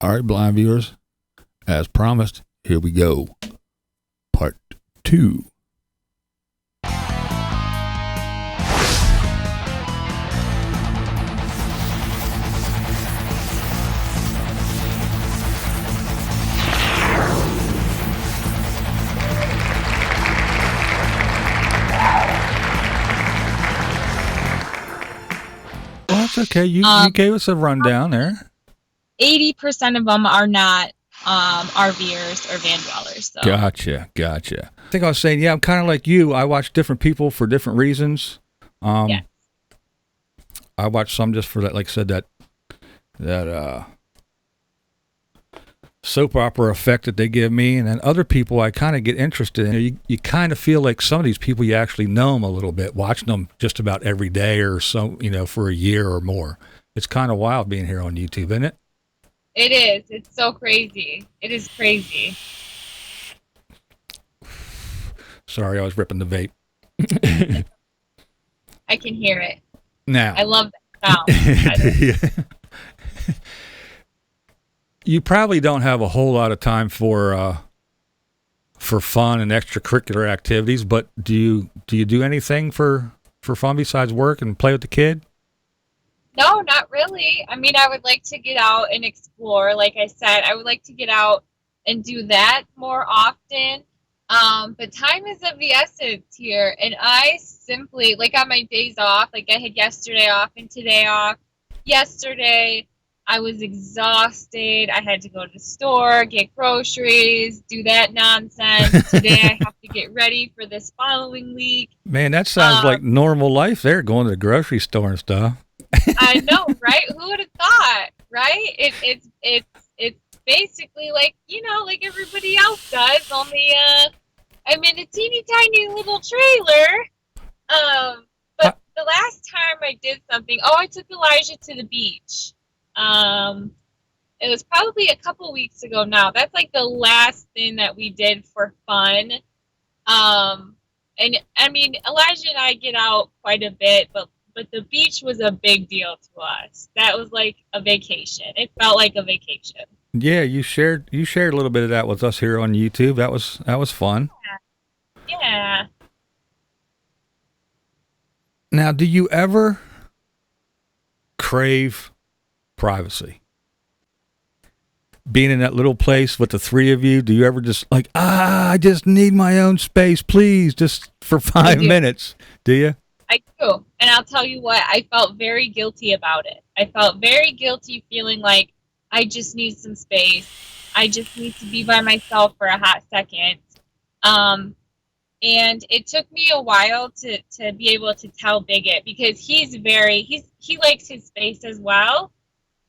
All right, blind viewers, as promised, here we go. Part 2. Well, that's okay. You gave us a rundown there. 80% of them are not RVers or van dwellers. So. Gotcha. I think I was saying, I'm kind of like you. I watch different people for different reasons. Yes. I watch some just for that, like I said, that soap opera effect that they give me, and then other people I kind of get interested in. You kind of feel like some of these people, you actually know them a little bit, watching them just about every day or so, for a year or more. It's kind of wild being here on YouTube, isn't it? It is. It's so crazy. It is crazy. Sorry, I was ripping the vape. I can hear it. Now. I love that sound. You probably don't have a whole lot of time for fun and extracurricular activities, but do you do anything for fun besides work and play with the kid? No, not really. I mean, I would like to get out and explore. Like I said, I would like to get out and do that more often. But time is of the essence here. And I simply, like on my days off, like I had yesterday off and today off. Yesterday, I was exhausted. I had to go to the store, get groceries, do that nonsense. Today, I have to get ready for this following week. Man, that sounds like normal life there, going to the grocery store and stuff. I know, right? Who would have thought, right? It's basically like, like everybody else does, only I'm in a teeny tiny little trailer. But the last time I did something, I took Elijah to the beach. It was probably a couple weeks ago now. That's like the last thing that we did for fun. And I mean, Elijah and I get out quite a bit, but the beach was a big deal to us. That was like a vacation. It felt like a vacation. Yeah, you shared a little bit of that with us here on YouTube. That was fun. Yeah. Now, do you ever crave privacy? Being in that little place with the three of you, do you ever just like, I just need my own space, please, just for 5 minutes? Do you? I do. And I'll tell you what, I felt very guilty about it. I felt very guilty feeling like I just need some space. I just need to be by myself for a hot second. And it took me a while to be able to tell Bigot, because he likes his space as well.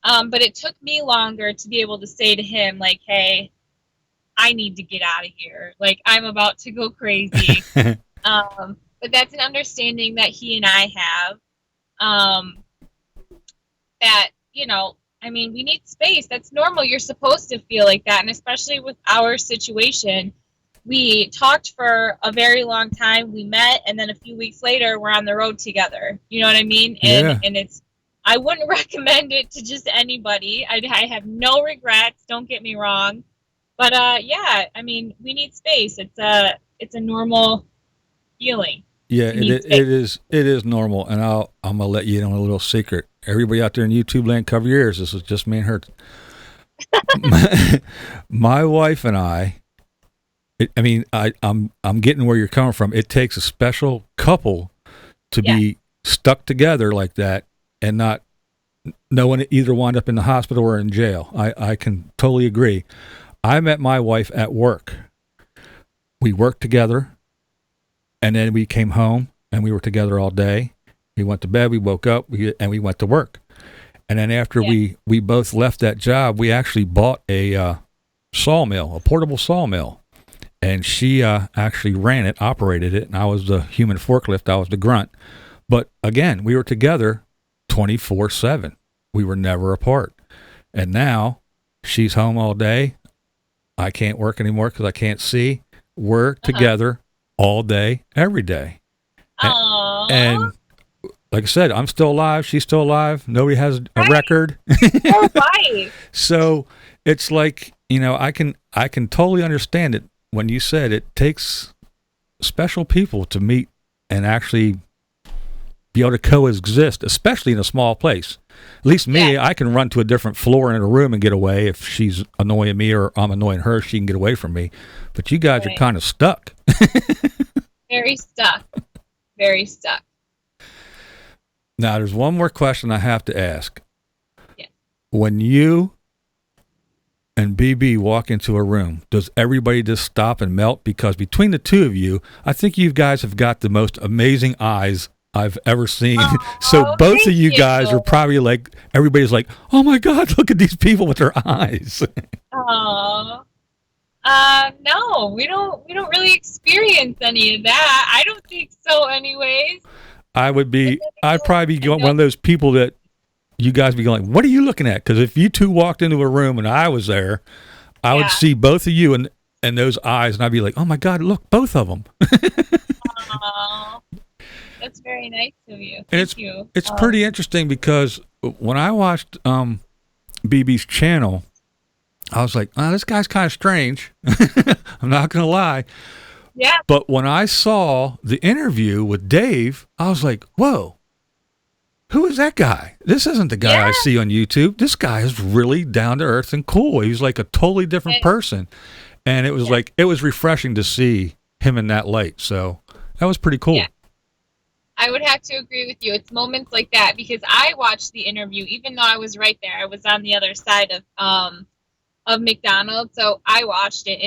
But it took me longer to be able to say to him, like, hey, I need to get out of here. Like, I'm about to go crazy. But that's an understanding that he and I have, that, I mean, we need space. That's normal. You're supposed to feel like that. And especially with our situation, we talked for a very long time. We met, and then a few weeks later, we're on the road together. You know what I mean? And I wouldn't recommend it to just anybody. I have no regrets. Don't get me wrong. But I mean, we need space. It's a normal feeling. Yeah, it is normal, and I'm gonna let you in on a little secret. Everybody out there in YouTube land, cover your ears. This is just me and her. My wife and I'm getting where you're coming from. It takes a special couple to be stuck together like that, and not no one either wind up in the hospital or in jail. I can totally agree. I met my wife at work. We worked together. And then we came home, and we were together all day. We went to bed, we woke up, and we went to work. And then after we both left that job, we actually bought a sawmill, a portable sawmill. And she actually ran it, operated it, and I was the human forklift, I was the grunt. But again, we were together 24/7. We were never apart. And now she's home all day. I can't work anymore because I can't see. We're together all day, every day. Aww. And like I said, I'm still alive. She's still alive. Nobody has a Right. record. Or life. So it's like, I can totally understand it when you said it takes special people to meet and actually be able to coexist, especially in a small place. At least me, Yeah. I can run to a different floor in a room and get away. If she's annoying me or I'm annoying her, she can get away from me. But you guys are Right. kind of stuck. Very stuck. Very stuck. Now, there's one more question I have to ask. Yeah. When you and BB walk into a room, does everybody just stop and melt? Because between the two of you, I think you guys have got the most amazing eyes I've ever seen. So Oh, both of thank you guys you. are probably like, everybody's like, oh my God, look at these people with their eyes. Oh. No, we don't really experience any of that. I don't think so anyways. But then I'd probably be I one know, of those people that you guys be going, what are you looking at? Because if you two walked into a room and I was there, I would yeah. see both of you and those eyes, and I'd be like, oh my God, look, both of them. Oh, that's very nice of you. And Thank you. it's pretty interesting because when I watched BB's channel, I was like, oh, this guy's kind of strange. I'm not gonna lie. Yeah. But when I saw the interview with Dave, I was like, whoa, who is that guy? This isn't the guy I Yeah. see on YouTube. This guy is really down to earth and cool. He was like a totally different And- person. And it was Yeah. like, it was refreshing to see him in that light. So that was pretty cool. Yeah. I would have to agree with you. It's moments like that because I watched the interview, even though I was right there. I was on the other side of McDonald's, so I watched it,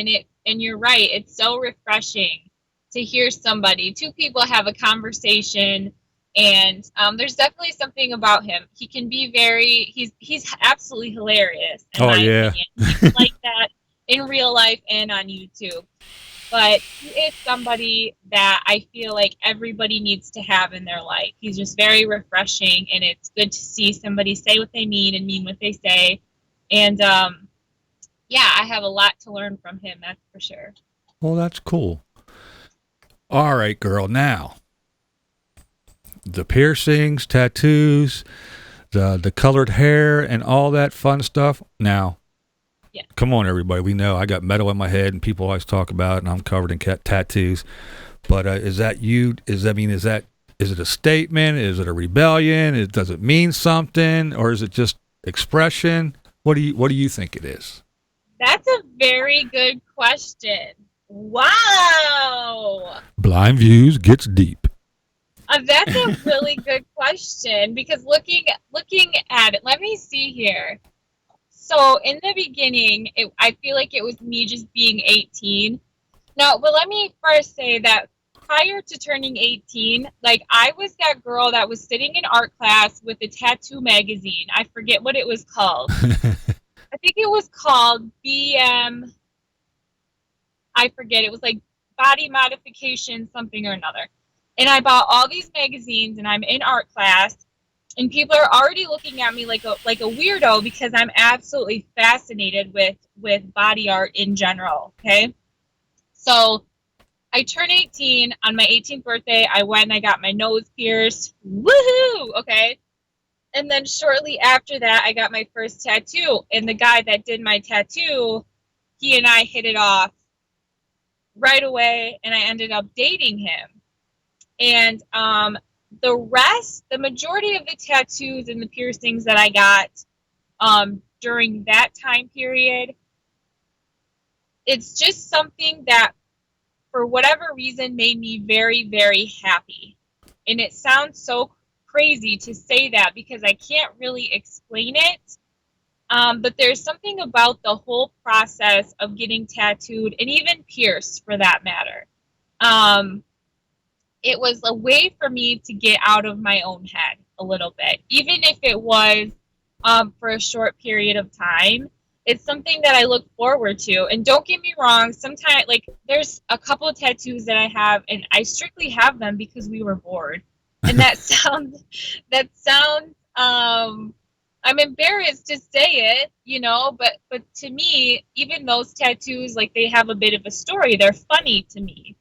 and you're right. It's so refreshing to hear two people have a conversation, and there's definitely something about him. He can be he's absolutely hilarious. In Oh, my yeah. opinion. He's like that in real life and on YouTube. But he is somebody that I feel like everybody needs to have in their life. He's just very refreshing, and it's good to see somebody say what they mean and mean what they say. And yeah, I have a lot to learn from him, that's for sure. Well, that's cool. All right, girl. Now, the piercings, tattoos, the colored hair, and all that fun stuff. Now, Yeah. come on, everybody. We know I got metal in my head, and people always talk about it, and I'm covered in tattoos. But is that you? Is it a statement? Is it a rebellion? Does it mean something, or is it just expression? What do you think it is? That's a very good question. Wow. BlindViews gets deep. That's a really good question because looking at it, let me see here. So in the beginning, I feel like it was me just being 18. No, but let me first say that prior to turning 18, like I was that girl that was sitting in art class with a tattoo magazine. I forget what it was called. I think it was called BM. I forget. It was like body modification, something or another. And I bought all these magazines, and I'm in art class, and people are already looking at me like a weirdo because I'm absolutely fascinated with body art in general. Okay, so I turned 18 on my 18th birthday. I went and I got my nose pierced. Woohoo! Okay. And then shortly after that, I got my first tattoo. And the guy that did my tattoo, he and I hit it off right away, and I ended up dating him. And the majority of the tattoos and the piercings that I got during that time period, it's just something that, for whatever reason, made me very, very happy. And it sounds so crazy to say that because I can't really explain it. But there's something about the whole process of getting tattooed and even pierced for that matter. It was a way for me to get out of my own head a little bit, even if it was for a short period of time. It's something that I look forward to. And don't get me wrong, sometimes, like, there's a couple of tattoos that I have, and I strictly have them because we were bored. And that sounds, I'm embarrassed to say it, but to me, even those tattoos, like, they have a bit of a story. They're funny to me.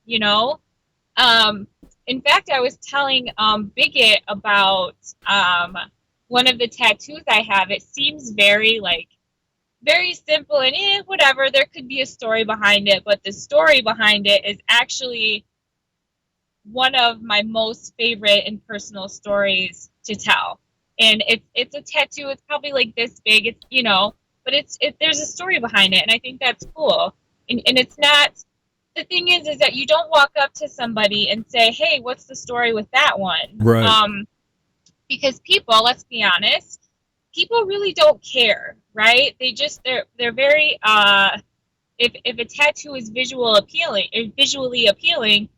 In fact, I was telling Bigot about one of the tattoos I have. It seems very like very simple and whatever. There could be a story behind it, but the story behind it is actually one of my most favorite and personal stories to tell. And it's a tattoo. It's probably like this big. It's but there's a story behind it, and I think that's cool. And it's not. The thing is that you don't walk up to somebody and say, "Hey, what's the story with that one?" Right. Because people, let's be honest, people really don't care, right? They're very if a tattoo is visually appealing,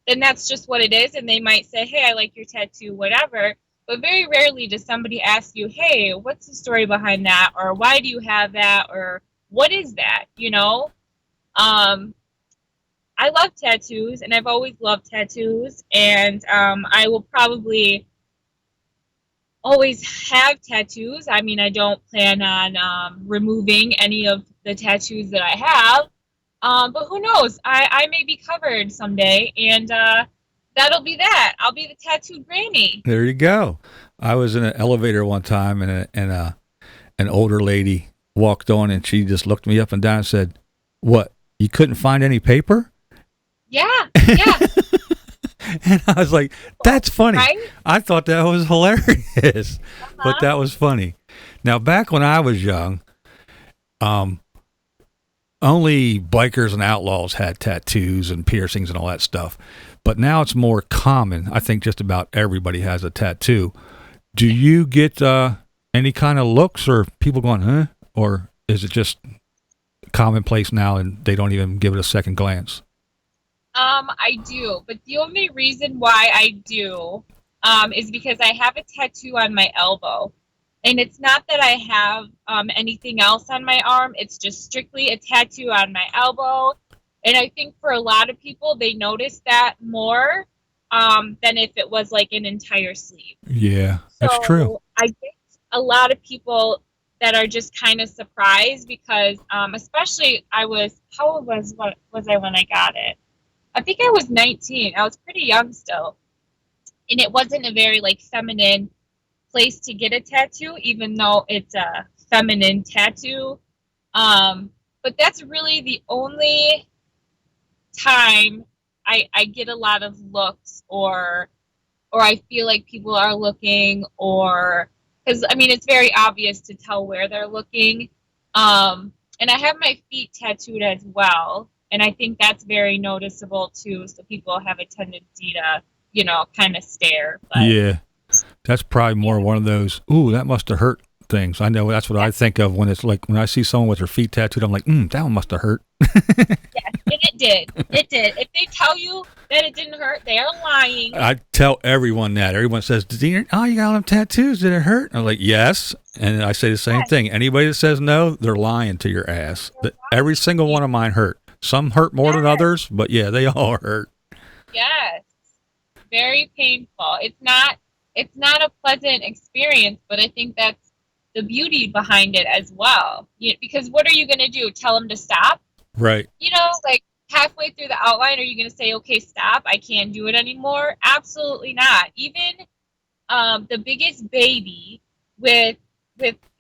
then that's just what it is, and they might say, "Hey, I like your tattoo," whatever. But very rarely does somebody ask you, "Hey, what's the story behind that?" or "Why do you have that?" or "What is that?" I love tattoos, and I've always loved tattoos, and I will probably always have tattoos. I mean, I don't plan on removing any of the tattoos that I have, but who knows? I may be covered someday, and that'll be that. I'll be the tattooed granny. There you go. I was in an elevator one time, and an older lady walked on, and she just looked me up and down and said, "What? You couldn't find any paper?" Yeah, yeah. And I was like, "That's funny." Right? I thought that was hilarious, but that was funny. Now, back when I was young, only bikers and outlaws had tattoos and piercings and all that stuff. But now it's more common. I think just about everybody has a tattoo. Do you get any kind of looks or people going, huh? Or is it just commonplace now and they don't even give it a second glance? I do, but the only reason why I do is because I have a tattoo on my elbow. And it's not that I have anything else on my arm. It's just strictly a tattoo on my elbow. And I think for a lot of people, they notice that more than if it was like an entire sleeve. Yeah, that's true. So I get a lot of people that are just kind of surprised because, especially how old was I when I got it? I think I was 19. I was pretty young still. And it wasn't a very like feminine place to get a tattoo, even though it's a feminine tattoo. But that's really the only time I get a lot of looks or I feel like people are looking or because I mean it's very obvious to tell where they're looking. And I have my feet tattooed as well. And I think that's very noticeable too. So people have a tendency to, kind of stare. But Yeah, that's probably more one of those, ooh, that must have hurt things. I know that's what I think of when it's like when I see someone with their feet tattooed, I'm like, that one must have hurt. yes, and it did. It did. If they tell you that it didn't hurt, they are lying. I tell everyone that. Everyone says, you got all them tattoos. Did it hurt? I'm like, yes. And I say the same thing. Anybody that says no, they're lying to your ass. Every single one of mine hurt. Some hurt more than others, but yeah, they all hurt. Yes. Very painful. It's not a pleasant experience, but I think that's the beauty behind it as well. Because what are you going to do? Tell them to stop? Right. Like halfway through the outline, are you going to say, okay, stop, I can't do it anymore? Absolutely not. Even the biggest baby with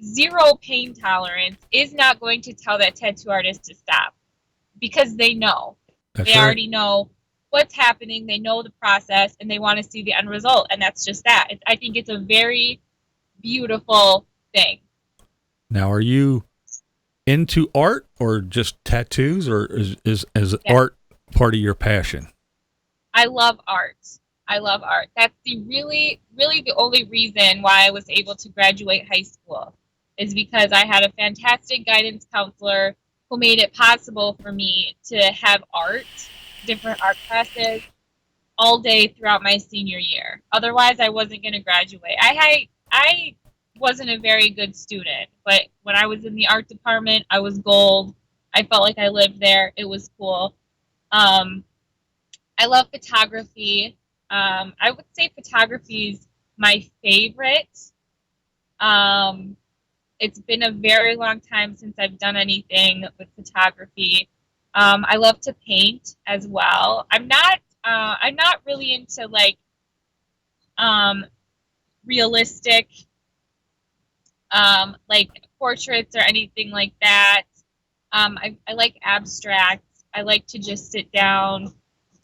zero pain tolerance is not going to tell that tattoo artist to stop because they know. That's they right. already know what's happening. They know the process and they want to see the end result. And that's just that. I think it's a very beautiful thing. Now, are you into art or just tattoos, or is art part of your passion? I love art. I love art. That's the really the only reason why I was able to graduate high school is because I had a fantastic guidance counselor who made it possible for me to have different art classes all day throughout my senior year. Otherwise, I wasn't going to graduate. I wasn't a very good student, but when I was in the art department, I was gold. I felt like I lived there. It was cool. I love photography. I would say photography is my favorite. It's been a very long time since I've done anything with photography. I love to paint as well. I'm not I'm not really into like um, realistic like portraits or anything like that. I like abstract. I like to just sit down.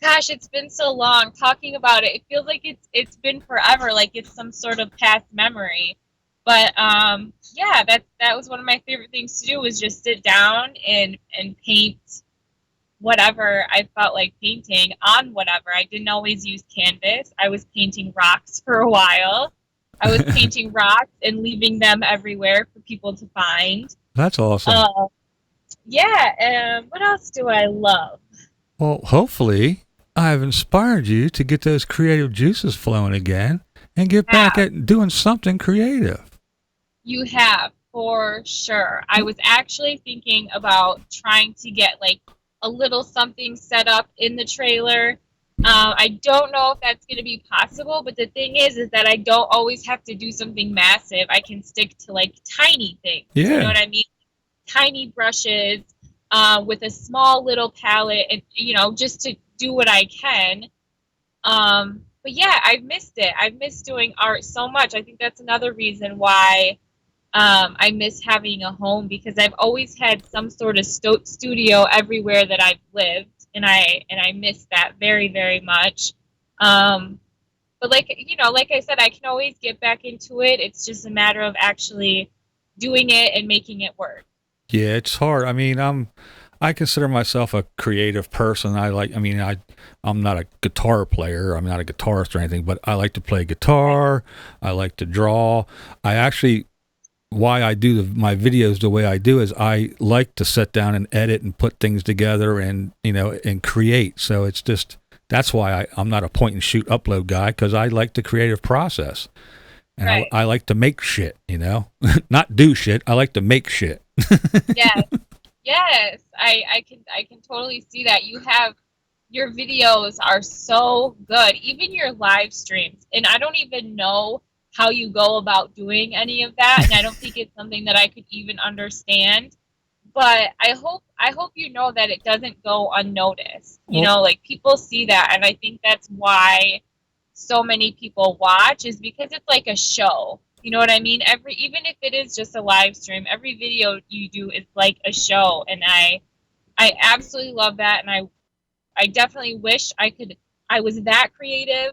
Gosh, it's been so long talking about it. It feels like it's been forever, like it's some sort of past memory. But yeah, that was one of my favorite things to do was just sit down and paint whatever I felt like painting on whatever. I didn't always use canvas. I was painting rocks for a while. I was painting rocks and leaving them everywhere for people to find. That's awesome. Yeah, what else do I love? Well, hopefully, I've inspired you to get those creative juices flowing again and get back at doing something creative. You have, for sure. I was actually thinking about trying to get like a little something set up in the trailer. I don't know if that's going to be possible, but the thing is that I don't always have to do something massive. I can stick to like tiny things. Yeah. You know what I mean? Tiny brushes with a small little palette, and just to do what I can. But yeah, I've missed it. I've missed doing art so much. I think that's another reason why I miss having a home, because I've always had some sort of studio everywhere that I've lived, and I miss that very, very much. But like I said, I can always get back into it. It's just a matter of actually doing it and making it work. Yeah, it's hard. I mean, I consider myself a creative person. I'm not a guitar player. I'm not a guitarist or anything, but I like to play guitar. I like to draw. Why I do my videos the way I do is I like to sit down and edit and put things together and create. So it's just, that's why I'm not a point and shoot upload guy, because I like the creative process. And right. I like to make shit, not do shit. I like to make shit. Yes, I can totally see that. Your videos are so good, even your live streams. And I don't even know how you go about doing any of that, and I don't think it's something that I could even understand. But I hope you know that it doesn't go unnoticed. Like people see that, and I think that's why so many people watch, is because it's like a show. You know what I mean? Even if it is just a live stream, every video you do is like a show, and I absolutely love that, and I definitely wish I was that creative.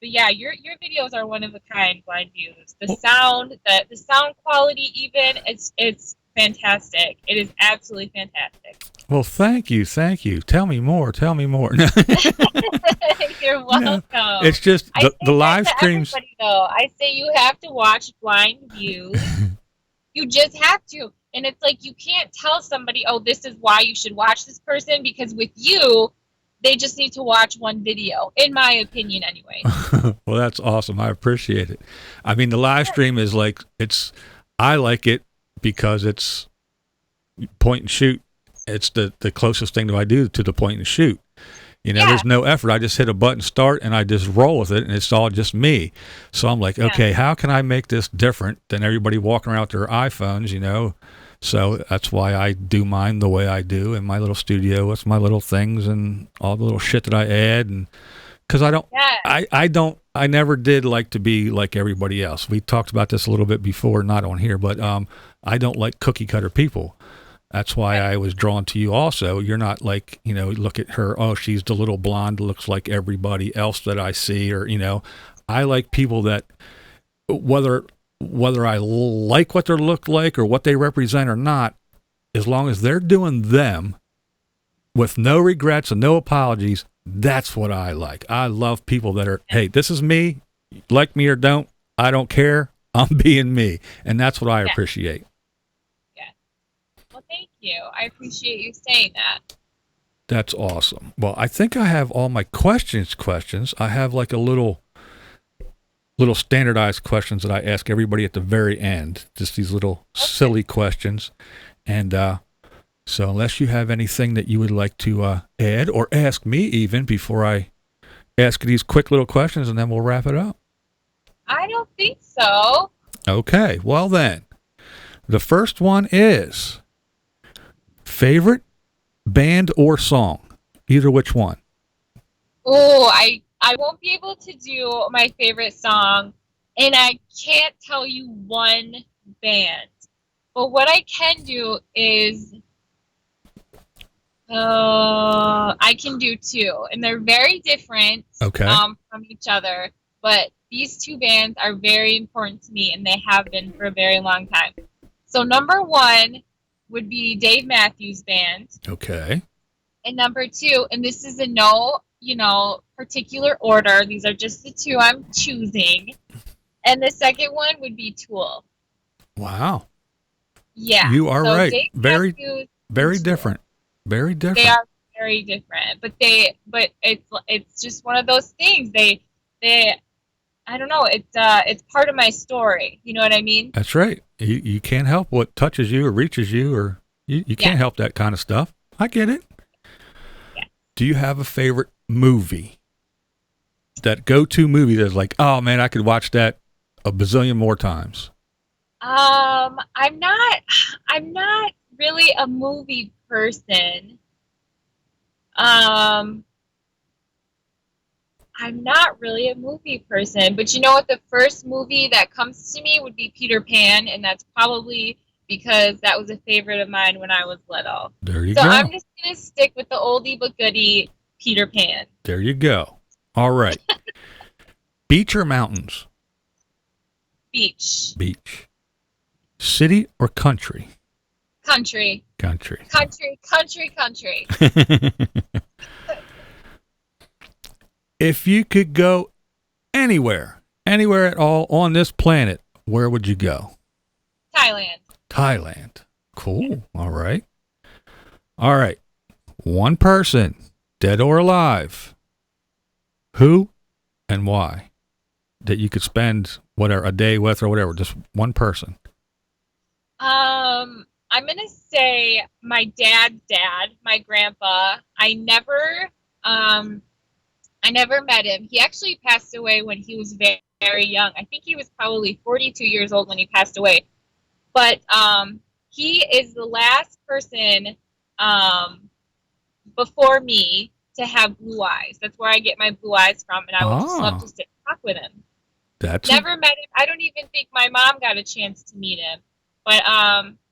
But yeah, your videos are one of a kind, BlindViews. The sound, the sound quality, even it's fantastic. It is absolutely fantastic. Well, thank you. Tell me more. You're welcome. It's just the live streams. Though I say you have to watch BlindViews. You just have to, and it's like you can't tell somebody, oh, this is why you should watch this person, because with you, they just need to watch one video, in my opinion, anyway. Well, that's awesome. I appreciate it. I mean, the live stream is like, I like it because it's point and shoot. It's the closest thing that I do to the point and shoot. There's no effort. I just hit a button, start, and I just roll with it, and it's all just me. So I'm like, okay, how can I make this different than everybody walking around with their iPhones, So that's why I do mine the way I do in my little studio with my little things and all the little shit that I add. And because I never did like to be like everybody else. We talked about this a little bit before, not on here, but I don't like cookie cutter people. That's why I was drawn to you also. You're not like, look at her, oh, she's the little blonde, looks like everybody else that I see, or, I like people that, whether I like what they look like or what they represent or not, as long as they're doing them with no regrets and no apologies, that's what I like. I love people that are, hey, this is me, like me or don't, I don't care, I'm being me. And that's what I appreciate. Thank you. I appreciate you saying that. That's awesome. Well, I think I have all my questions. I have like a little standardized questions that I ask everybody at the very end. Just these little silly questions. And so unless you have anything that you would like to add or ask me even before I ask these quick little questions, and then we'll wrap it up. I don't think so. Okay. Well then, the first one is, favorite band or song? Either which one. Oh, I won't be able to do my favorite song, and I can't tell you one band. But what I can do is I can do two, and they're very different Okay. from each other. But these two bands are very important to me, and they have been for a very long time. So number one would be Dave Matthews Band, Okay. and number two, and this is in no, particular order. These are just the two I'm choosing. And the second one would be Tool. Wow. Yeah. You are So right. Dave Very, Matthews and very Tool. different. Very They different. are very different, but it's just one of those things. They I don't know. It's part of my story. You know what I mean? That's right. You can't help what touches you or reaches you, or you Yeah. can't help that kind of stuff. I get it. Yeah. Do you have a favorite movie? That go-to movie that's like, oh man, I could watch that a bazillion more times. I'm not really a movie person. Um, I'm not really a movie person, but you know what? The first movie that comes to me would be Peter Pan, and that's probably because that was a favorite of mine when I was little. There you So I'm go. just gonna stick with the oldie but goodie Peter Pan. There you go. All right. Beach or mountains? Beach. Beach. City or country? Country. Country. Country, country, country. If you could go anywhere at all on this planet, where would you go? Thailand. Thailand. Cool. All right. All right. One person, dead or alive. Who and why? That you could spend whatever a day with or whatever, just one person. I'm gonna say my dad's dad, my grandpa. I never met him. He actually passed away when he was very, very young. I think he was probably 42 years old when he passed away. But he is the last person before me to have blue eyes. That's where I get my blue eyes from, and I would just love Ah, to sit and talk with him. that's a Never met him. I don't even think my mom got a chance to meet him. But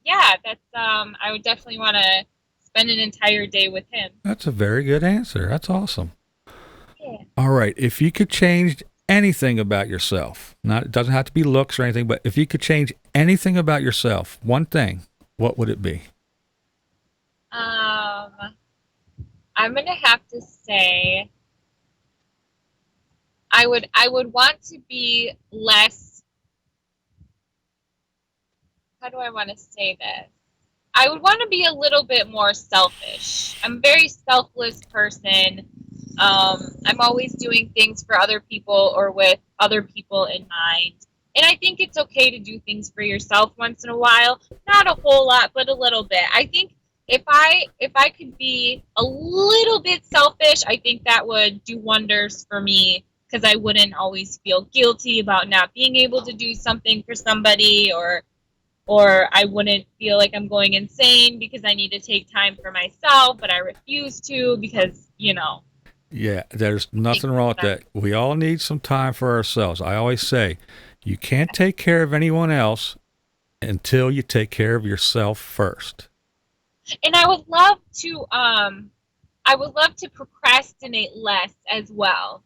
yeah, that's I would definitely want to spend an entire day with him. that's a very good answer. That's awesome. Yeah. All right. If you could change anything about yourself, not it doesn't have to be looks or anything, but if you could change anything about yourself, one thing, what would it be? Um, I'm gonna have to say I would want to be less. How do I want to say this? I would want to be a little bit more selfish. I'm a very selfless person. I'm always doing things for other people or with other people in mind. And I think it's okay to do things for yourself once in a while. Not a whole lot, but a little bit. I think if I could be a little bit selfish, I think that would do wonders for me because I wouldn't always feel guilty about not being able to do something for somebody or I wouldn't feel like I'm going insane because I need to take time for myself, but I refuse to because, Yeah, there's things nothing wrong with like that. that. We all need some time for ourselves. I always say, you can't take care of anyone else until you take care of yourself first. And I would love to procrastinate less as well.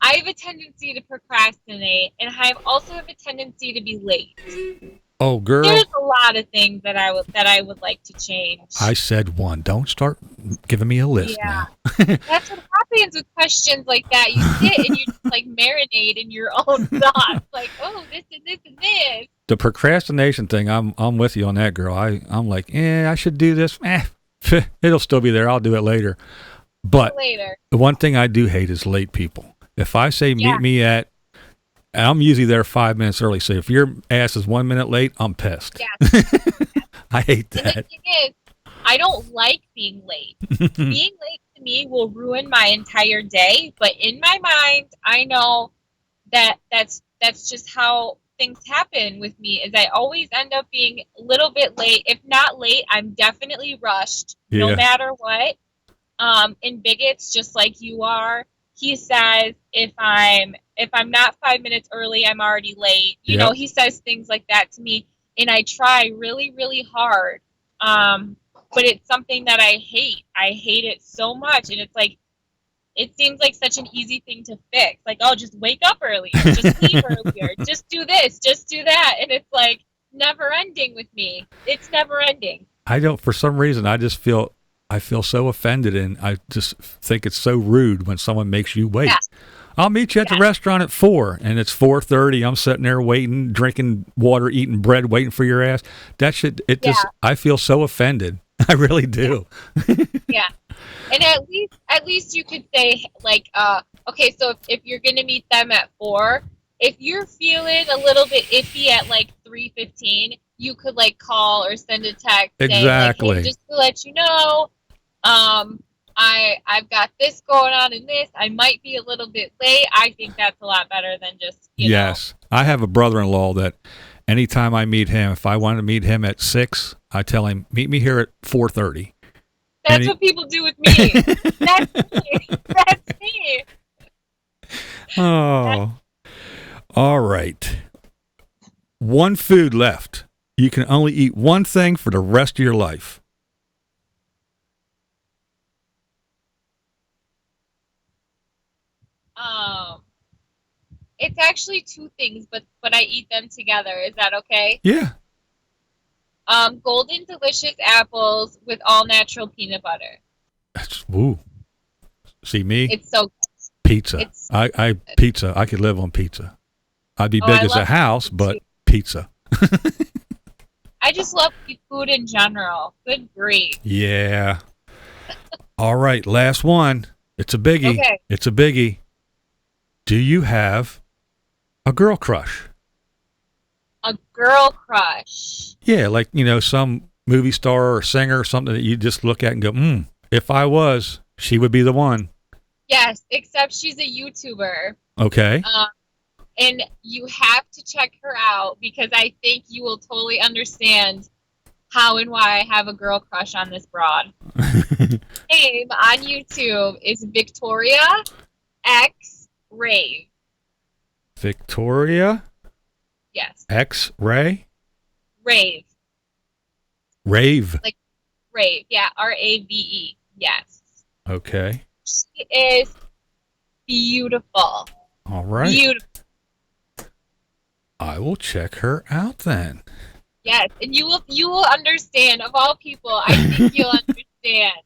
I have a tendency to procrastinate and I also have a tendency to be late. Oh, There's girl, a lot of things that I would like to change. I said one. Don't start giving me a list Yeah. now. That's what happens with questions like that. You sit and you just like marinate in your own thoughts, like, oh, this and this and this. The procrastination thing, I'm with you on that, girl. I'm like, I should do this. It'll still be there. I'll do it later. But Later. the one thing I do hate is late people. If I say Yeah. meet me at, I'm usually there 5 minutes early. So if your ass is 1 minute late, I'm pissed. Yeah. I hate And the that. thing is, I don't like being late. Being late to me will ruin my entire day. But in my mind, I know that that's just how things happen with me. Is I always end up being a little bit late. If not late, I'm definitely rushed, no Yeah. matter what. And bigots, just like you are. he says if I'm not 5 minutes early, I'm already late. You know, Yep. he says things like that to me, and I try really, really hard. But it's something that I hate. I hate it so much, and it's like it seems like such an easy thing to fix. Like, oh, just wake up earlier, just leave earlier, just do this, just do that, and it's like never ending with me. It's never ending. I don't, for some reason, I feel so offended, and I just think it's so rude when someone makes you wait. Yeah. I'll meet you at the restaurant at 4, and it's 4:30. I'm sitting there waiting, drinking water, eating bread, waiting for your ass. That shit, I feel so offended. I really do. Yeah. And at least you could say, like, okay, so if you're going to meet them at 4, if you're feeling a little bit iffy at like 3:15, you could like call or send a text Exactly. saying, like, hey, just to let you know, I've got this going on in this. I might be a little bit late. I think that's a lot better than just, you know. I have a brother-in-law that anytime I meet him, if I want to meet him at 6, I tell him, meet me here at 4:30. That's what people do with me. That's me. That's me. Oh. All right. One food left. You can only eat one thing for the rest of your life. It's actually 2 things, but I eat them together. Is that okay? Yeah. Golden delicious apples with all natural peanut butter. Woo. See me? It's so good. Pizza. Pizza. I could live on pizza. I'd be big as a house, but pizza. I just love food in general. Good grief. Yeah. All right, last one. It's a biggie. Okay. It's a biggie. Do you have a girl crush? A girl crush? Yeah, like, some movie star or singer or something that you just look at and go, if I was, she would be the one. Yes, except she's a YouTuber. Okay. And you have to check her out because I think you will totally understand how and why I have a girl crush on this broad. Name on YouTube is Victoria X Rave. Victoria? Yes. X-Ray? Rave. Rave. Like rave. Yeah, R-A-V-E. Yes. Okay. She is beautiful. All right. Beautiful. I will check her out then. Yes, and you will understand. Of all people, I think you'll understand.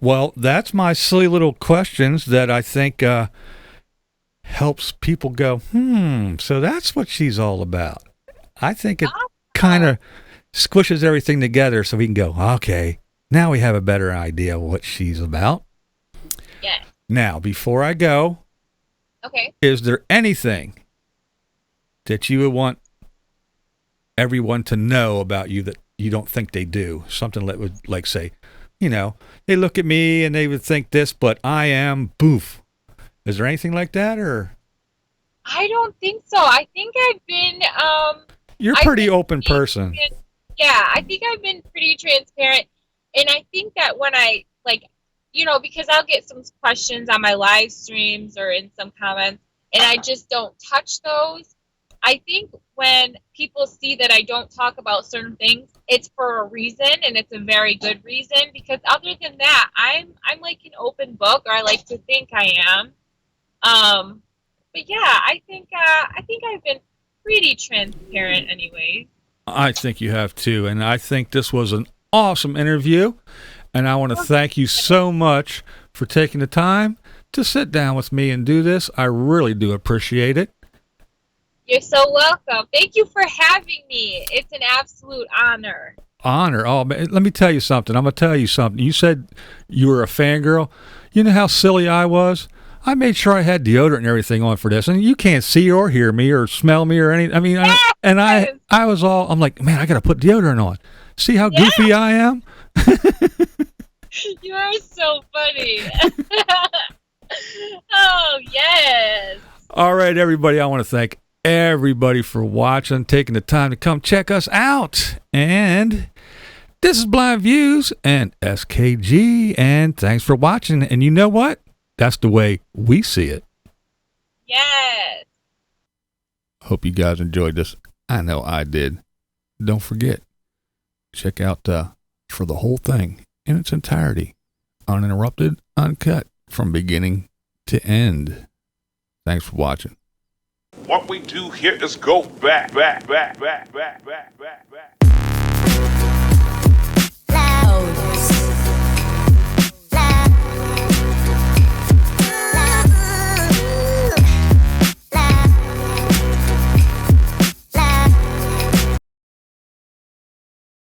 Well, that's my silly little questions that I think helps people go, so that's what she's all about. I think it kind of squishes everything together so we can go, okay, now we have a better idea of what she's about. Yes. Now, before I go, okay, is there anything that you would want everyone to know about you that you don't think they do? Something that would, like, say, they look at me and they would think this, but I am boof. Is there anything like that, or? I don't think so. I think I've been, you're a pretty open person. Yeah, I think I've been pretty transparent. And I think that when I, because I'll get some questions on my live streams or in some comments, and I just don't touch those. I think when people see that I don't talk about certain things, it's for a reason, and it's a very good reason, because other than that, I'm like an open book, or I like to think I am. But yeah, I think I've been pretty transparent anyway. I think you have too, and I think this was an awesome interview, and I want to thank you so much for taking the time to sit down with me and do this. I really do appreciate it. You're so welcome. Thank you for having me. It's an absolute honor. Honor? Oh, man, let me tell you something. I'm going to tell you something. You said you were a fangirl. You know how silly I was? I made sure I had deodorant and everything on for this, and you can't see or hear me or smell me or anything. I mean, I was all, I'm like, man, I got to put deodorant on. See how goofy I am? You are so funny. Oh, yes. All right, everybody. I want to thank everybody for watching, taking the time to come check us out. And this is BlindViews and SKG, and thanks for watching. And you know what? that's the way we see it. Yes. Hope you guys enjoyed this. I know I did. Don't forget, check out for the whole thing in its entirety, uninterrupted, uncut, from beginning to end. Thanks for watching. What we do here is go back.